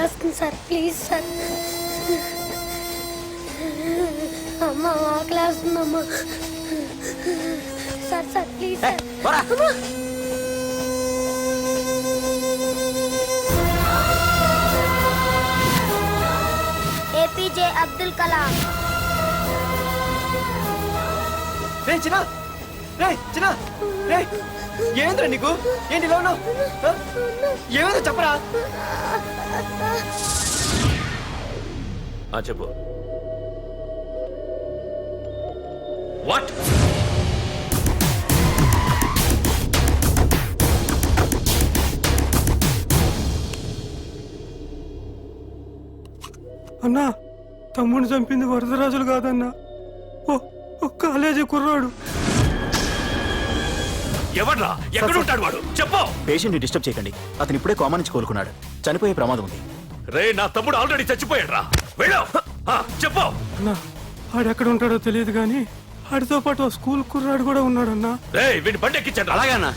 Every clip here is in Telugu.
ఆకలేస్తుంది సార్, ప్లీజ్ సార్. అమ్మ ఆకలేస్తుందమ్మా. Sir sir please sir. APJ Abdul Kalam. ఏంద్రా నీకు? ఏంటి ఇలా ఉన్నావు? ఏమైందో చెప్పరా? చెప్పు. వాట్? అన్నా, తమ్ముడిని చంపింది వరదరాజులు కాదన్నా, ఓ కాలేజీ కుర్రాడు. ఎవడ్రా? ఎక్కడ ఉంటాడు వాడు? చెప్పు. పేషెంట్ ని డిస్టర్బ్ చేయకండి, అతను ఇప్పుడే కోమా నుంచి కోలుకున్నాడు, చనిపోయే ప్రమాదం ఉంది. రే, నా తమ్ముడు ఆల్రెడీ చచ్చిపోయాడు రా. వెళ్ళు. చెప్పు. అన్నా, ఆడెక్కడ ఉంటాడో తెలియదు కానీ ఆడితో పాటు స్కూల్ కుర్రాడు కూడా ఉన్నాడన్నా. రే, వీడిని బండి ఎక్కించండి. అలాగే అన్నా.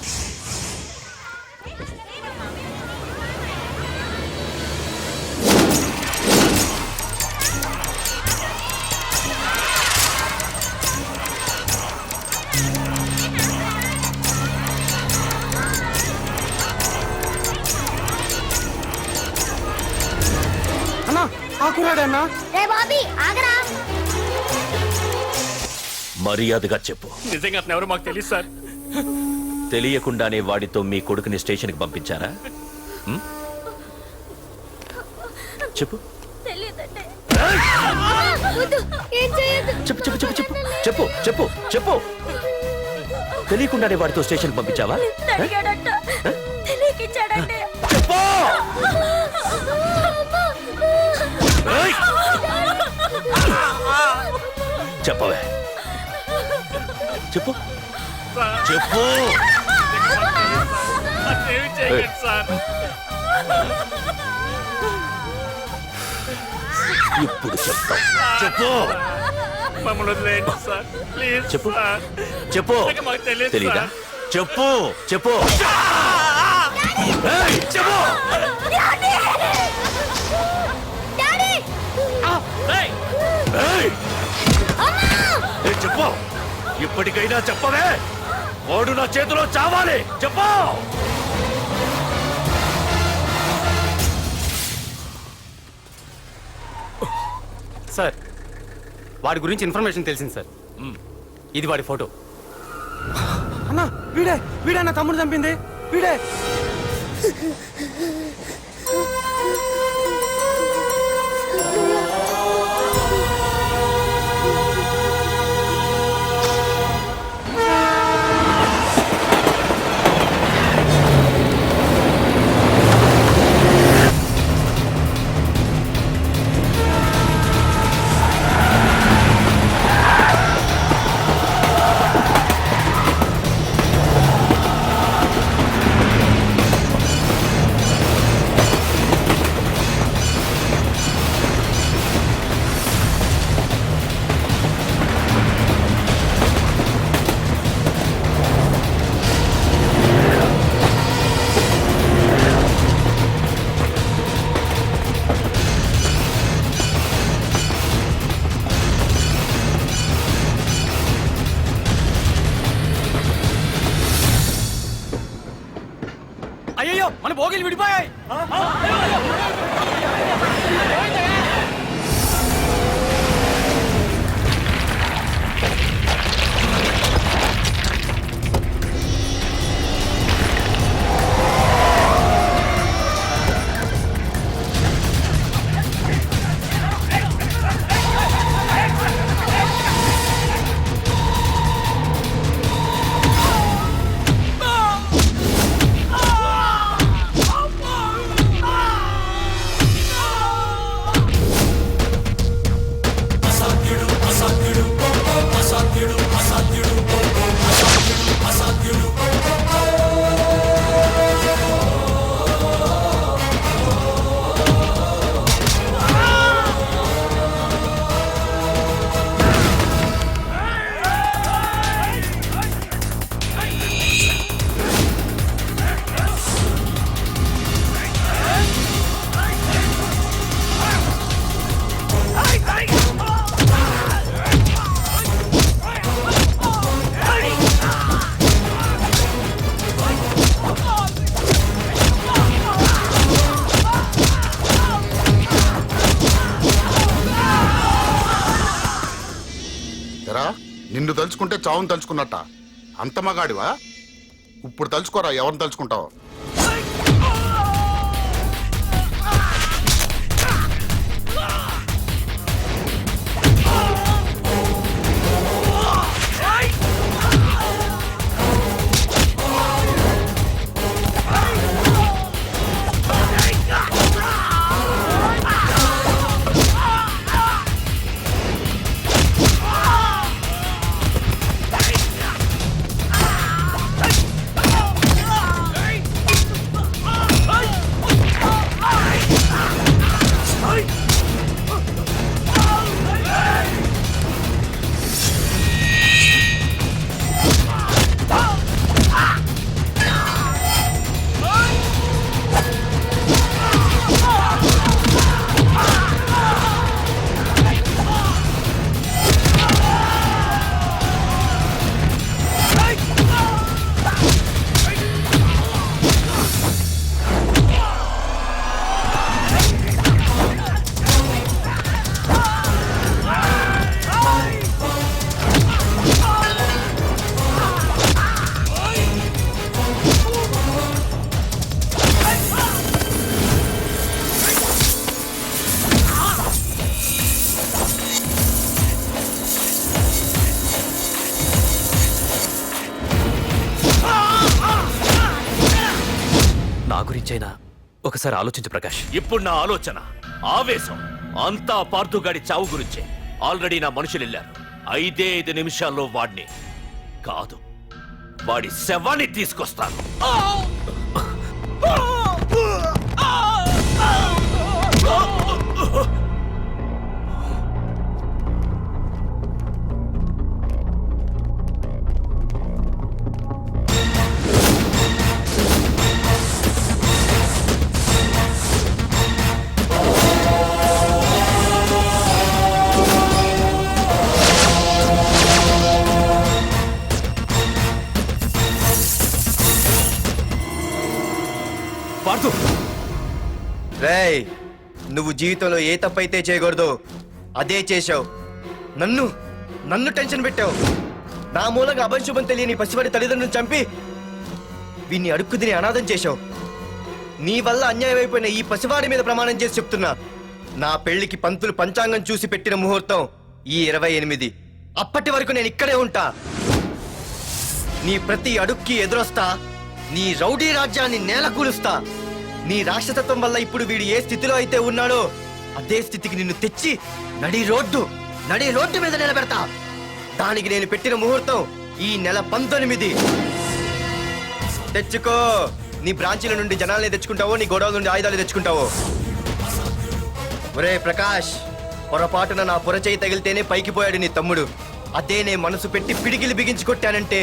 ఆ కుర్రాడన్నా. రే బాబీ ఆగరా. మర్యాదగా చెప్పు. నిజంగా అతను ఎవరో మాకు తెలియదు సార్. తెలియకుండానే వాడితో మీ కొడుకుని స్టేషన్కి పంపించారా? చెప్పు. చెప్పు చెప్పు చెప్పు చెప్పు చెప్పు చెప్పు చెప్పు. తెలియకుండానే వాడితో స్టేషన్కి పంపించావా? చెప్పు. చెప్పవే. చెప్పు చెప్పు. సార్ ఇప్పుడు చెప్తా. చెప్పు. మమ్మల్ని వదిలేయండి సార్, ప్లీజ్. చెప్పు సార్. చెప్పు. మాకు తెలియదు తెలీదా? సార్. చెప్పు చెప్పు. ఏయ్, చెప్పు. ఏయ్. ఏయ్, చెప్పు. ఇప్పటికైనా చెప్పవే. వాడు నా చేతిలో చావాలి. చెప్పు. సార్, వాడి గురించి ఇన్ఫర్మేషన్ తెలిసింది సార్. ఇది వాడి ఫోటో. అన్నా, వీడే నా తమ్ముడు చంపింది, వీడే. అయ్యో, మన భోగిలు విడిపోయాయి. నిన్ను తలుచుకుంటే చావును తలుచుకున్నట్ట అంత మగాడివా? ఇప్పుడు తలుచుకోరా ఎవరిని తలుచుకుంటావు. నా గురించైనా ఒకసారి ఆలోచించు ప్రకాష్. ఇప్పుడు నా ఆలోచన, ఆవేశం అంతా పార్థుగాడి చావు గురించే. ఆల్రెడీ నా మనుషులు వెళ్ళారు. 5 నిమిషాల్లో వాడిని కాదు, వాడి శవాన్ని తీసుకొస్తాను. పార్థు, రేయ్, నువ్వు జీవితంలో ఏ తప్పైతే చేయకూడదు అదే చేశావు. నన్ను టెన్షన్ పెట్టావు. నా మూలంగా అభంశుభం తెలియని పసివాడి తల్లిదండ్రులను చంపి వీన్ని అడుక్కు తిని అనాథం చేశావు. నీ వల్ల అన్యాయం అయిపోయిన ఈ పసివాడి మీద ప్రమాణం చేసి చెప్తున్నా, నా పెళ్లికి పంతులు పంచాంగం చూసి పెట్టిన ముహూర్తం ఈ 28. అప్పటి వరకు నేను ఇక్కడే ఉంటా. నీ ప్రతి అడుక్కి ఎదురొస్తా. నీ రౌడీ రాజ్యాన్ని నేలకూలుస్తా. నీ రాక్షసత్వం వల్ల ఇప్పుడు వీడు ఏ స్థితిలో అయితే ఉన్నాడో అదే స్థితికి నిన్ను తెచ్చి నడి రోడ్డు మీద నిలబెడతా. దానికి నేను పెట్టిన ముహూర్తం ఈ నెల 19. తెచ్చుకో. నీ బ్రాంచీల నుండి జనాల్ని తెచ్చుకుంటావో, నీ గొడవల నుండి ఆయుధాలు తెచ్చుకుంటావో. ఒరే ప్రకాష్, పొరపాటున నా పొరచేయి తగిలితేనే పైకి పోయాడు నీ తమ్ముడు. అదే నే మనసు పెట్టి పిడికిలి బిగించి కొట్టానంటే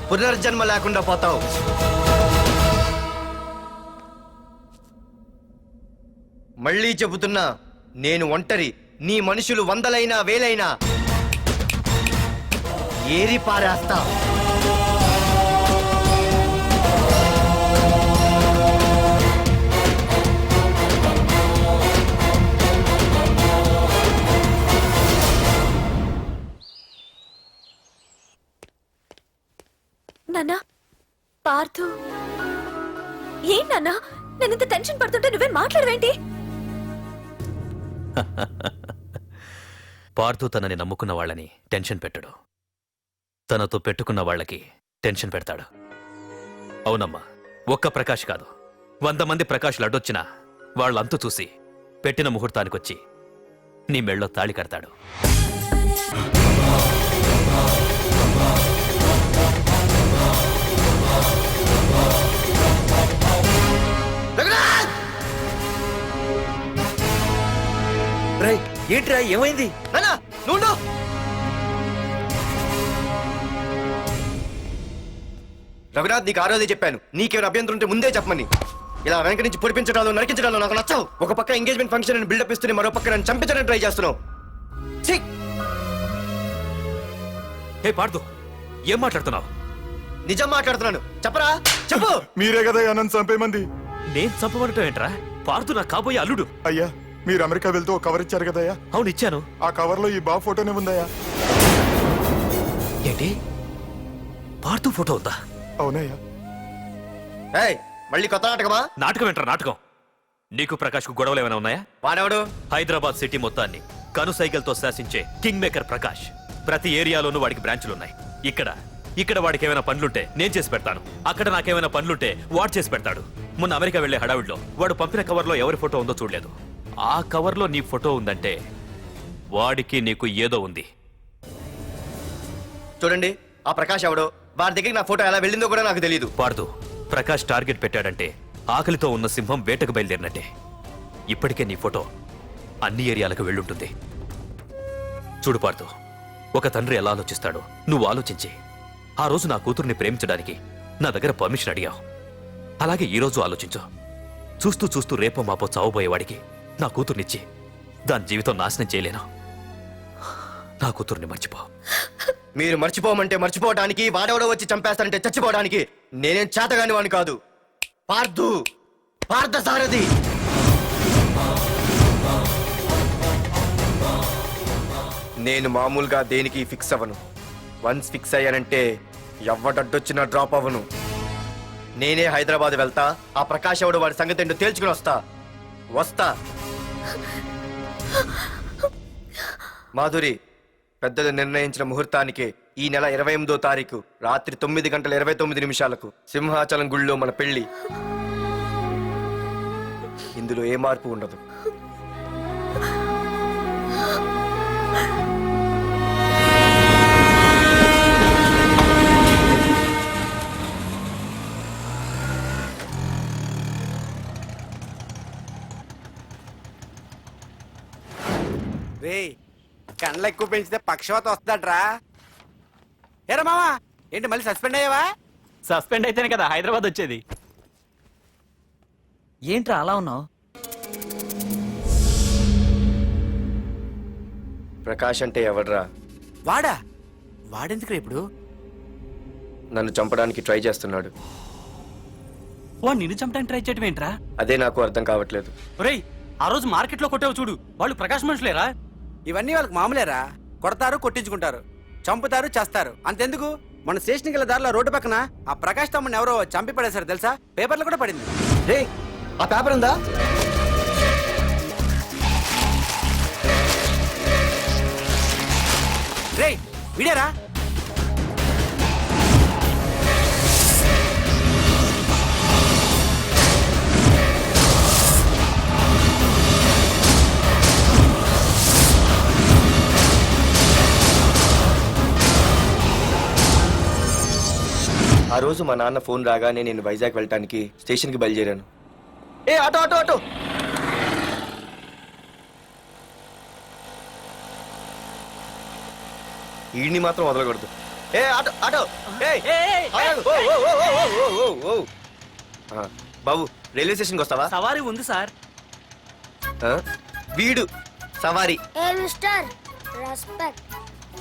పునర్జన్మ లేకుండా పోతావు. మళ్ళీ చెబుతున్నా, నేను ఒంటరి. నీ మనుషులు 100లైనా 1000లైనా ఏరి పారేస్తా. నాన్నా, పార్థు ఏం నాన్నా? నేను ఇంత టెన్షన్ పడుతుంటే నువ్వేం మాట్లాడవేంటి? పార్థు తనని నమ్ముకున్న వాళ్ళని టెన్షన్ పెట్టడు, తనతో పెట్టుకున్న వాళ్ళకి టెన్షన్ పెడతాడు. అవునమ్మా, ఒక్క ప్రకాష్ కాదు, 100 మంది ప్రకాష్లు అడ్డొచ్చినా వాళ్ళంతు చూసి పెట్టిన ముహూర్తానికొచ్చి నీ మెళ్ళో తాళి కడతాడు. ఏంట్రా, ఏమైంది? రఘునాథ్, నీకు ఆ రోజే చెప్పాను, నీకేమైనా అభ్యంతరం ఉంటే ముందే చెప్పమని. ఇలా వెనక నుంచి పొడిపించడాలు, నరికించడాలు నాకు నచ్చవు. ఒక పక్క ఎంగేజ్మెంట్ ఫంక్షన్ అని బిల్డప్ ఇస్తూనే మరో పక్క నన్ను చంపించడానికి ట్రై చేస్తున్నావు. హే పార్థు, ఏం మాట్లాడుతున్నావు? నిజం మాట్లాడుతున్నాను. చెప్పరా, చెప్పు. మీరే కదా నన్ను చంపేమంది. నేను చంపబడటం ఏంట్రా? పార్థు నా కాబోయే అల్లుడు. అయ్యా, మీరు అమెరికా వెళ్తూ ఒక కవర్ ఇచ్చారు కదయ్యా. అవును, ఇచ్చాను. ఆ కవర్ లో ఈ బాబు ఫోటోనే ఉందయ్యా. ఏంటి పార్థు ఫోటో ఉందా? అవునయ్యా. ఏయ్ మళ్ళీ కొత్త నాటకమా? నాటకం ఏంట్రా నాటకం? నీకు ప్రకాష్ కు గొడవలు ఏమైనా ఉన్నాయా? వాడెవడు? హైదరాబాద్ సిటీ మొత్తాన్ని కను సైకిల్తో శాసించే కింగ్ మేకర్ ప్రకాష్. ప్రతి ఏరియాలోనూ వాడికి బ్రాంచులున్నాయి. ఇక్కడ వాడికి ఏమైనా పనులుంటే నేను చేసి పెడతాను, అక్కడ నాకేమైనా పనులుంటే వాడు చేసి పెడతాడు. మొన్న అమెరికా వెళ్లే హడావిడిలో వాడు పంపిన కవర్లో ఎవరి ఫోటో ఉందో చూడలేదు. ఆ కవర్లో నీ ఫోటో ఉందంటే వాడికి నీకు ఏదో ఉంది. చూడండి, ఆ ప్రకాష్ ఎవడో, వాడి దగ్గరికి నా ఫోటో ఎలా వెళ్ళిందో కూడా నాకు తెలియదు. పార్దు, ప్రకాష్ టార్గెట్ పెట్టాడంటే ఆకలితో ఉన్న సింహం వేటకు బయలుదేరినట్టే. ఇప్పటికే నీ ఫోటో అన్ని ఏరియాలకు వెళ్ళుంటుంది. చూడు పార్దు, ఒక తండ్రి ఎలా ఆలోచిస్తాడో నువ్వు ఆలోచించి ఆ రోజు నా కూతుర్ని ప్రేమించడానికి నా దగ్గర పర్మిషన్ అడిగావు. అలాగే ఈ రోజు ఆలోచించు. చూస్తూ చూస్తూ రేపో మాపో చావబోయేవాడికి నా కూతుర్నిచ్చి దాని జీవితం నాశనం చేయలేను. నా కూతుర్ని మర్చిపో. మీరు మర్చిపోమంటే మర్చిపోవడానికి, వాడెవడో వచ్చి చంపేస్తానంటే చచ్చిపోవడానికి నేనేం చేతగాని వాడిని కాదు. పార్థు, పార్థసారథి. నేను మామూలుగా దేనికి ఫిక్స్ అవ్వను. వన్స్ ఫిక్స్ అయ్యానంటే ఎవ్వడడ్డొచ్చినా డ్రాప్ అవ్వను. నేనే హైదరాబాద్ వెళ్తా, ఆ ప్రకాష్ ఎవడు వాడి సంగతి ఏంటో తేల్చుకుని వస్తా. మాధురి, పెద్దలు నిర్ణయించిన ముహూర్తానికి ఈ నెల 28వ తారీఖు రాత్రి 9:29 సింహాచలం గుళ్ళో మన పెళ్లి. ఇందులో ఏ మార్పు ఉండదు. రే, కండ్లు ఎక్కువ పెంచితే పక్షవాత వస్తుందట్రా. ఏరా మామా, ఏంటి మళ్ళీ సస్పెండ్ అయ్యావా? సస్పెండ్ అయితేనే కదా హైదరాబాద్ వచ్చేది. ఏంట్రా అలా ఉన్నావు? ప్రకాష్ అంటే ఎవడ్రా? వాడెందుకురా ఇప్పుడు? నన్ను చంపడానికి ట్రై చేస్తున్నాడు. వాడు నిన్ను చంపడానికి ట్రై చేయడం ఏంట్రా? అదే నాకు అర్థం కావట్లేదు. ఒరేయ్, ఆ రోజు మార్కెట్లో కొట్టావు చూడు, వాళ్ళు ప్రకాష్ మనుషులేరా? ఇవన్నీ వాళ్ళకి మామూలేరా. కొడతారు, కొట్టించుకుంటారు, చంపుతారు, చేస్తారు. అంతెందుకు, మన స్టేషన్కి వెళ్ళే దారిలో రోడ్డు పక్కన ఆ ప్రకాష్ తమ్ముని ఎవరో చంపి పడేశారు తెలుసా? పేపర్లు కూడా పడింది. రే, ఆ పేపర్ ఉందా? రే, విడారా? ఆ రోజు మా నాన్న ఫోన్ రాగానే నేను వైజాగ్ వెళ్ళటానికి స్టేషన్కి బయలుదేరాను. ఏ ఆటో ఆటో ఆటో! ఈడిని మాత్రం వదలకూడదు. ఏ ఆటో ఆటో! ఆగు! ఓ, ఓ, ఓ, ఓ, ఓ, ఓ, ఓ, ఓ. బాబు, రైల్వే స్టేషన్కి వస్తావా? సవారీ ఉంది సార్. వీడు సవారీ. ఏ mister, respect.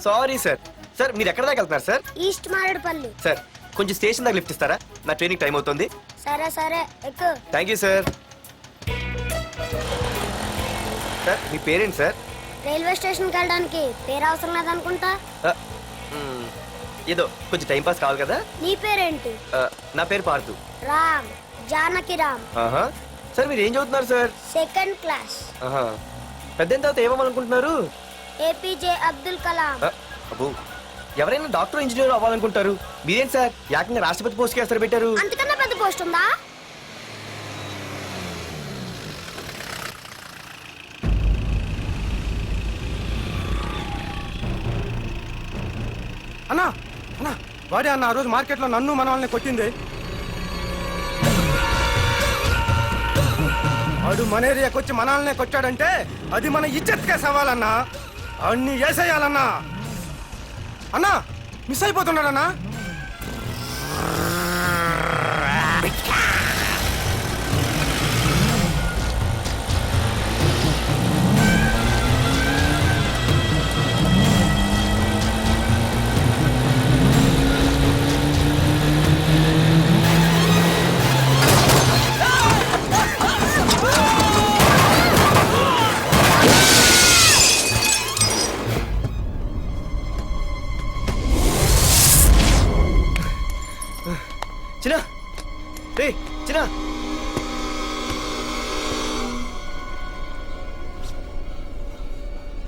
Sorry sir. Sir, మీరు ఎక్కడ దాకా వెళ్తున్నారు సార్? ఈస్ట్ మారేడుపల్లి. సార్, కొంచెం స్టేషన్ దాకా లిఫ్ట్ ఇస్తారా? నా ట్రైనింగ్ టైం అవుతుంది. సరే సరే, ఎక్కు. Thank you sir. సార్, మీ పేరేంటి సార్? రైల్వే స్టేషన్కి వెళ్ళడానికి పేరు అవసరం లేదనుకుంటా. ఏదో కొంచెం టైం పాస్ కావాలి కదా. నీ పేరేంటి? నా పేరు పార్థు. రామ్, జానకి రామ్. సార్, మీరు ఏం చదువుతున్నారు సార్? Second class. పెద్ద తర్వాత ఏమనుకుంటున్నారు? ఏపీజే అబ్దుల్ కలాం. అబ్బో, ఎవరైనా డాక్టర్ ఇంజనీర్ అవ్వాలనుకుంటారు. మీరేం సార్ ఏకంగా రాష్ట్రపతి పోస్ట్కి ఎసరు పెట్టారు? అంతకన్నా పెద్ద పోస్ట్ ఉందా? అన్నా అన్నా, వాడే అన్న ఆ రోజు మార్కెట్లో నన్ను మన వాళ్ళని కొట్టింది. వాడు మన ఏరియాకి వచ్చి మనల్నే కొట్టాడంటే అది మన ఇజ్జత్కే సవాలన్నా. అన్ని వేసేయాలన్నా. అన్నా, మిస్ అయిపోతున్నాడన్నా.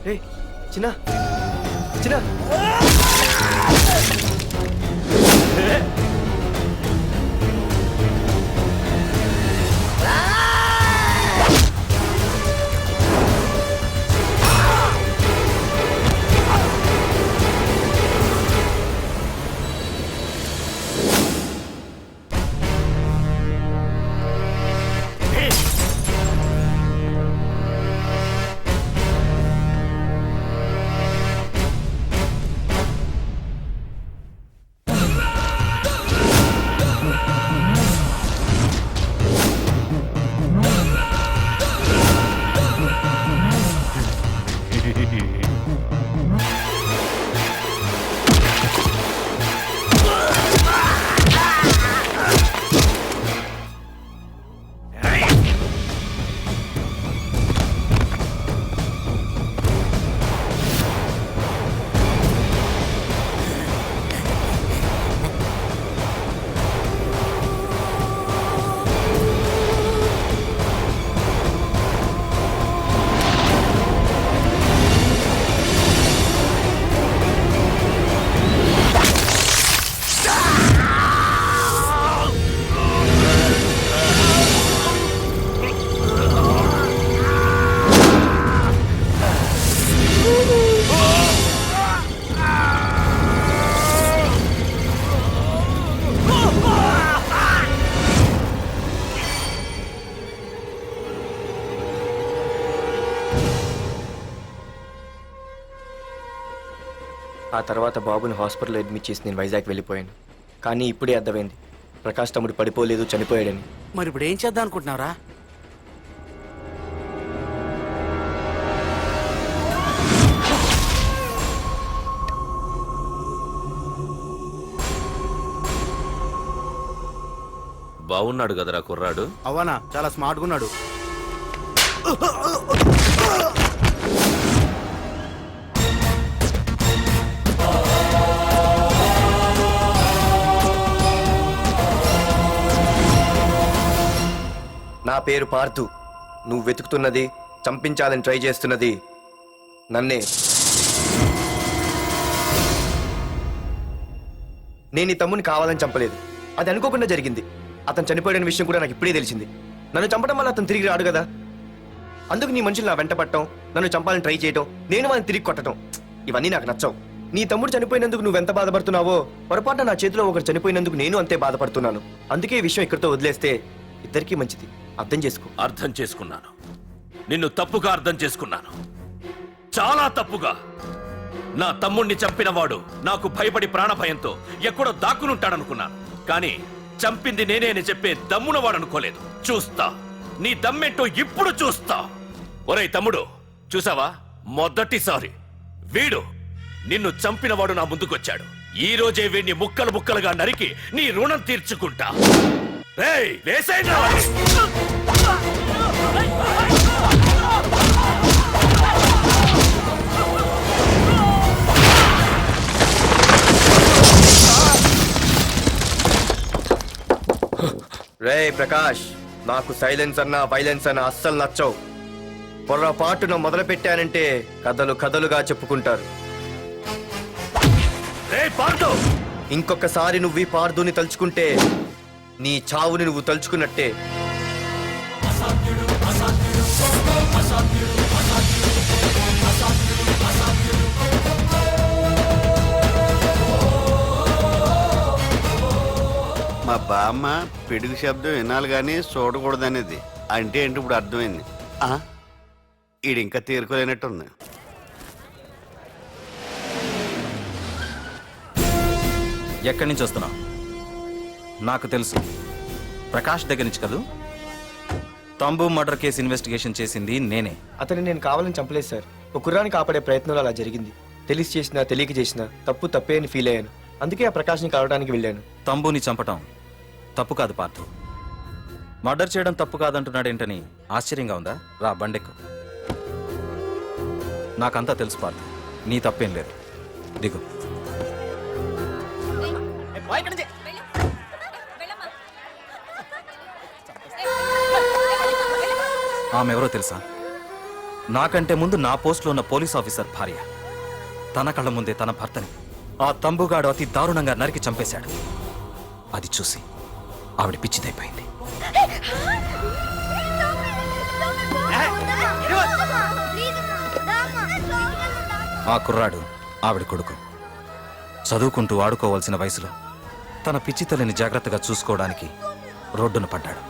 రే చిన్న చిన్న ఆ తర్వాత బాబుని హాస్పిటల్లో అడ్మిట్ చేసి నేను వైజాగ్ వెళ్ళిపోయాను. కానీ ఇప్పుడే అర్థమైంది ప్రకాష్ తమ్ముడు పడిపోలేదు, చనిపోయాడని. మరి ఇప్పుడు ఏం చేద్దాం అనుకుంటున్నారా? బాగున్నాడు కదరా కుర్రాడు. అవనా చాలా స్మార్ట్గా ఉన్నాడు. నా పేరు పార్థు. నువ్వు వెతుకుతున్నది, చంపించాలని ట్రై చేస్తున్నది నన్నే. నేను ఈ తమ్ముని కావాలని చంపలేదు, అది అనుకోకుండా జరిగింది. అతను చనిపోయిన విషయం కూడా నాకు ఇప్పుడే తెలిసింది. నన్ను చంపడం వల్ల అతను తిరిగి రాడు కదా, అందుకు నీ మనుషులు నా వెంట పట్టడం, నన్ను చంపాలని ట్రై చేయటం, నేను వాళ్ళని తిరిగి కొట్టడం, ఇవన్నీ నాకు నచ్చవు. నీ తమ్ముడు చనిపోయినందుకు నువ్వెంత బాధపడుతున్నావో, పొరపాటున నా చేతిలో ఒకరు చనిపోయినందుకు నేను అంతే బాధపడుతున్నాను. అందుకే ఈ విషయం ఇక్కడితో వదిలేస్తే ఇద్దరికీ మంచిది. అర్థం చేసుకో. అర్థం చేసుకున్నాను. నిన్ను తప్పుగా అర్థం చేసుకున్నాను, చాలా తప్పుగా. నా తమ్ముణ్ణి చంపినవాడు నాకు భయపడి ప్రాణభయంతో ఎక్కడో దాక్కునుంటాడనుకున్నాను. కానీ చంపింది నేనే అని చెప్పే దమ్మునవాడు అనుకోలేదు. చూస్తా, నీ దమ్మేంటో ఇప్పుడు చూస్తా. ఒరేయ్ తమ్ముడు, చూసావా, మొదటిసారి వీడు నిన్ను చంపినవాడు నా ముందుకొచ్చాడు. ఈ రోజే వీడిని ముక్కలు ముక్కలుగా నరికి నీ రుణం తీర్చుకుంటా. రేయ్, వేసేయండిరా వాడిని. రే ప్రకాష్, నాకు సైలెన్స్ అన్నా వైలెన్స్ అన్నా అస్సలు నచ్చవు. పొర్రపాటున మొదలు పెట్టానంటే కథలు కథలుగా చెప్పుకుంటారు. రేయ్ పార్థు, ఇంకొకసారి నువ్వు ఈ పార్థుని తలుచుకుంటే నీ చావుని నువ్వు తలుచుకున్నట్టే. మా బామ్మ పిడుగు శబ్దం వినాలి కానీ చూడకూడదనేది. అంటే ఏంటి ఇప్పుడు అర్థమైంది. ఈడు ఇంకా తీరుకోలేనట్టుంది. ఎక్కడి నుంచి వస్తున్నావు? నాకు తెలుసు, ప్రకాష్ దగ్గర నుంచి కదూ. తంబు మర్డర్ కేసు ఇన్వెస్టిగేషన్ చేసింది నేనే. అతన్ని నేను కావాలని చంపలేదు సార్. ఒక కుర్రాన్ని కాపాడే ప్రయత్నంలో అలా జరిగింది. తెలిసి చేసినా తెలియక చేసినా తప్పు తప్పే అని ఫీల్ అయ్యాను. అందుకే ఆ ప్రకాష్ని కలవడానికి వెళ్ళాను. తంబుని చంపటం తప్పు కాదు పార్థు. మర్డర్ చేయడం తప్పు కాదంటున్నాడేంటని ఆశ్చర్యంగా ఉందా? రా, బండెక్కు. నాకంతా తెలుసు పార్థు, నీ తప్పేం లేదు. దిగు. ఆమె ఎవరో తెలుసా? నాకంటే ముందు నా పోస్టులో ఉన్న పోలీస్ ఆఫీసర్ భార్య తన కళ్ళ ముందే తన భర్తని ఆ తంబుగాడు అతి దారుణంగా నరికి చంపేశాడు. అది చూసి ఆవిడ పిచ్చిదైపోయింది. ఆ కుర్రాడు ఆవిడ కొడుకు చదువుకుంటూ ఆడుకోవాల్సిన వయసులో తన పిచ్చి తల్లిని జాగ్రత్తగా చూసుకోవడానికి రోడ్డున పడ్డాడు.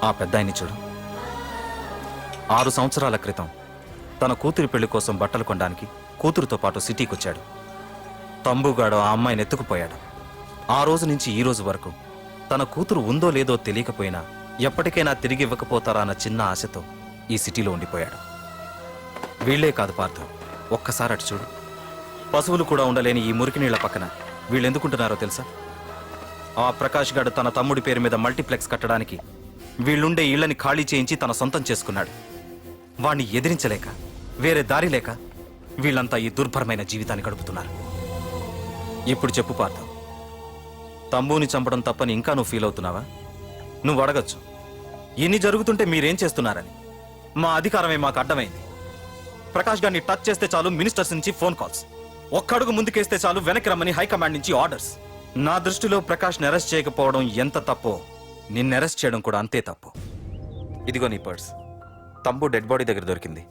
ఆ పెద్దాయన్ని చూడు, 6 సంవత్సరాల క్రితం తన కూతురి పెళ్లి కోసం బట్టలు కొనడానికి కూతురుతో పాటు సిటీకి వచ్చాడు. తంబుగాడు ఆ అమ్మాయిని ఎత్తుకుపోయాడు. ఆ రోజు నుంచి ఈ రోజు వరకు తన కూతురు ఉందో లేదో తెలియకపోయినా ఎప్పటికైనా తిరిగి ఇవ్వకపోతారా అన్న చిన్న ఆశతో ఈ సిటీలో ఉండిపోయాడు. వీళ్లే కాదు పార్థు, ఒక్కసారి అటు చూడు. పశువులు కూడా ఉండలేని ఈ మురికి నీళ్ల పక్కన వీళ్ళు ఎందుకుంటున్నారో తెలుసా? ఆ ప్రకాష్ గాడు తన తమ్ముడి పేరు మీద మల్టీప్లెక్స్ కట్టడానికి వీళ్ళుండే ఇళ్లని ఖాళీ చేయించి తన సొంతం చేసుకున్నాడు. వాణ్ణి ఎదిరించలేక వేరే దారి లేక వీళ్ళంతా ఈ దుర్భరమైన జీవితాన్ని గడుపుతున్నారు. ఇప్పుడు చెప్పు పార్థ, తమ్ముని చంపడం తప్పని ఇంకా నువ్వు ఫీల్ అవుతున్నావా? నువ్వు అడగచ్చు, ఇన్ని జరుగుతుంటే మీరేం చేస్తున్నారని. మా అధికారమే మాకు అడ్డమైంది. ప్రకాష్ గారిని టచ్ చేస్తే చాలు మినిస్టర్స్ నుంచి ఫోన్ కాల్స్, ఒక్కడుగు ముందుకేస్తే చాలు వెనక్కి రమ్మని హైకమాండ్ నుంచి ఆర్డర్స్. నా దృష్టిలో ప్రకాష్ని అరెస్ట్ చేయకపోవడం ఎంత తప్పో నిన్ను అరెస్ట్ చేయడం కూడా అంతే తప్పు. ఇదిగో నీ పర్స్, తంబు డెడ్ బాడీ దగ్గర దొరికింది.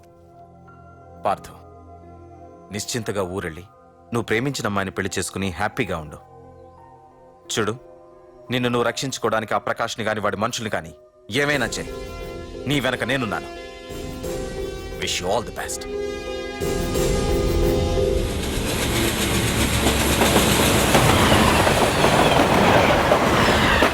పార్థు, నిశ్చింతగా ఊరెళ్ళి నువ్వు ప్రేమించిన అమ్మాయిని పెళ్లి చేసుకుని హ్యాపీగా ఉండు. చూడు, నిన్ను నువ్వు రక్షించుకోవడానికి ఆ ప్రకాష్ని గాని వాడి మనుషుల్ని కానీ ఏమైనా చేయి. నీ వెనక నేనున్నాను. Wish you all the best.